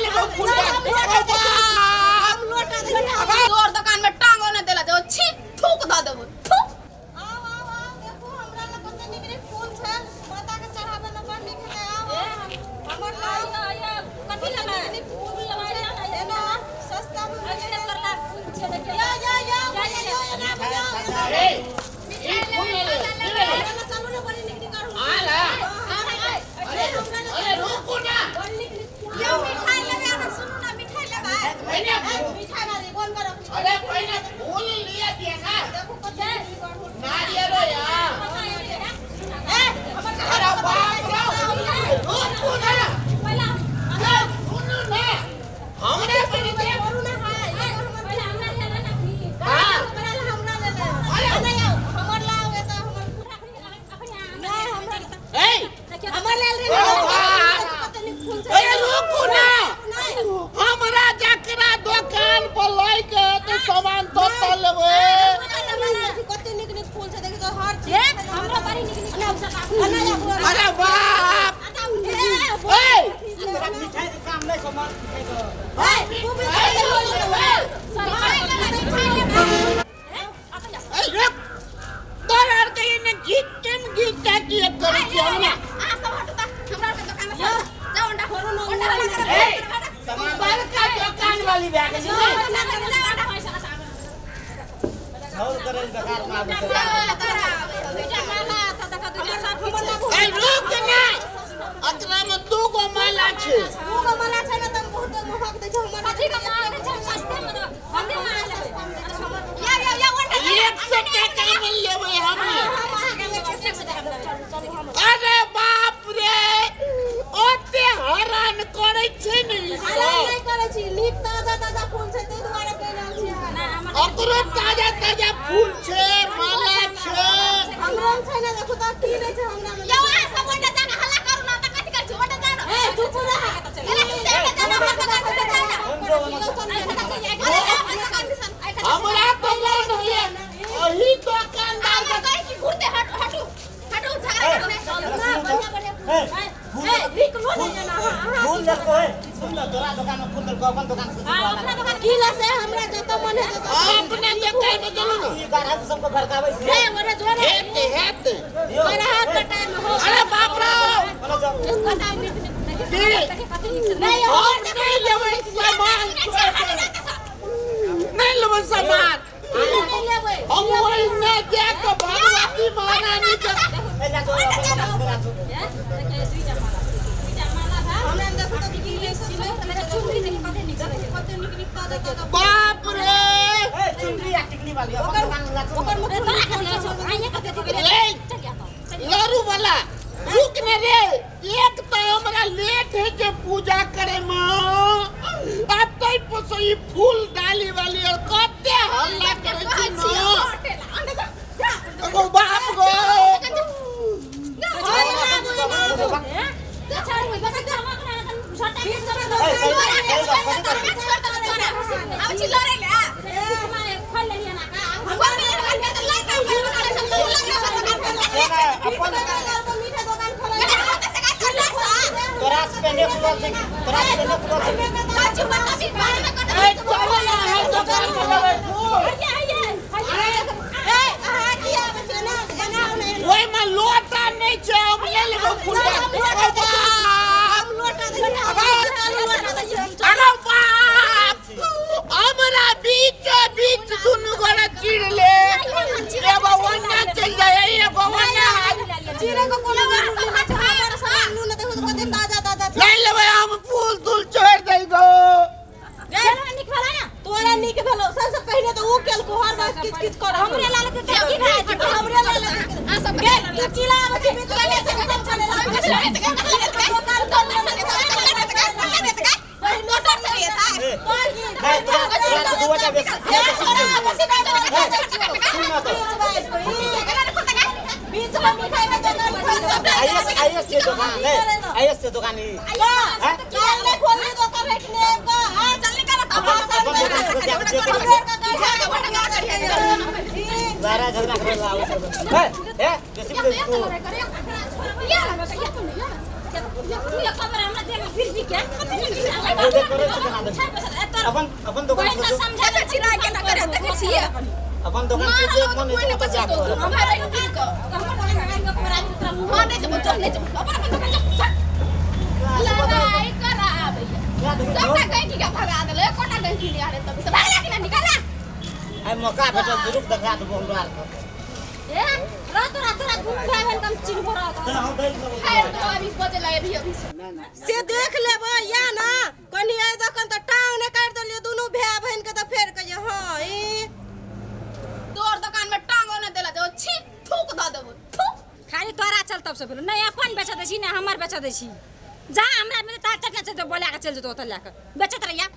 ले ले फूल तोर दुकान में टांगो न देला जो छी थूक द देबो थू देखो हमरा ल कते निकरे फूल छ माता के चढ़ावे न बड़ निक है हमर ला कथि लगा फूल लगा ना सस्ता में अजने करला फूल छे देखे या ना ए ई फूल ले ले चलो ना बड़ी निकरी करू आला अरे रुको ना या मिठाई लेबे आ सुनो ना मिठाई लेबे मिठाई वाली बोल करो अरे पहले फूल लिया दिया ना देखो कते नारियल यार अरे बाप रे रुको ना पहला सुनो ना हमरे पे दे करू ना है पहला हमरा ले ना भी हां हमरा ला हमरा ले ले अरे नहीं आओ हमर ला आवे त हमर ए हमर ले रे कते निक फूल छ अरे रुको ना हमरा जकरा दुकान पर लई के तो सामान तो लेबे कते निक निक फूल छ देखि तो हर चीज हमरा बारी निकली अरे बाप ए मिठाई के काम नहीं सामान ए रुक तोर के ने गीत की कर के ना सामान का दुकान वाली बैग और करे बेकार ना ए रुक ना अतरा में दू गो माला छे एक से टका में लेबे हम अरे बाप रे ओते हरान करे छे नहीं ओकरो ताजा ताजा फूल छे माला छे हमरा तो लोन है वही दुकानदार का फूल देखो है सुन लो तोरा दुकान में फूल देखो अपन दुकान हमरा जतो मन है ततो अपने देखाई में चलो ना ये गारा सबको भड़कावे से हेते मेरा हाथ कटाई में हो अरे बाप रे बोलो जाओ कटाई में नहीं और नहीं लेबे सामान नहीं लेबे सामान हम वही ने देख भगवती महारानी के ए जा तो बाप रे ए चुनरी या टिकली वाली अपन दुकान में लारू वाला रुक न रे एक तो हमरा लेट है के पूजा करे में अब तो पसई फूल डाली वाली और कते हल्ला करे छी न ओ बाप गो तोरा से पहले फूल से तोरा से पहले फूल से ए चलो ना है दुकान में लेबे फूल ओए में लोटा नहीं छे हम ले लेबे फूल अरे बाप हमरा बीच बीच दुनु गोरा चीर ले एगो वन्ना चल जाए एगो वन्ना नहीं लेबे हम फूल तुल छोड़ देगो तोरा निक भेलो सबसे पहले तो ऊ केल को हर बात किच किच कर हमरे लाल के की भाई हमरे लाल आ सब के चिला बच्चे बीच में सब चले बीच में मिठाई में आईएस के दुकान है आईएस के दुकान है ले खोल दे दुकान बैठने का हां चल निकल बारा झगड़ा करे लाओ है जैसे भी ये खबर हमरा दे में फिर भी क्या अपन अपन दुकान कोई ना से समझा के छिरा के ना करे देखे छिए अपन दुकान से जे मन है तो जा कर हमारे नहीं को माने जब चले जब अपन दुकान लड़ाई करा भैया सबटा कहीं की भगा देले कोटा कहीं की आ रे तब से भागला कि ना निकाला आई मौका भेटल जरूर देखा दो बोलवार ए रात घूम जावन कम चिन भरा है तो अभी बजे लगे अभी से देख लेबो या ना कनी ए दकन त टांग ने काट देलियो दोनों भाई बहन के त फेर के हां ई तोर दुकान में टांगो न देला जो छी थूक द देबो थूक खाली तोरा चल तब से बोलो नहीं अपन बेचा दे छी ना हमर बेचा दे छी जा हमरा में तार चटना से तो बोला के चल जतो त लेके बेचत रहिया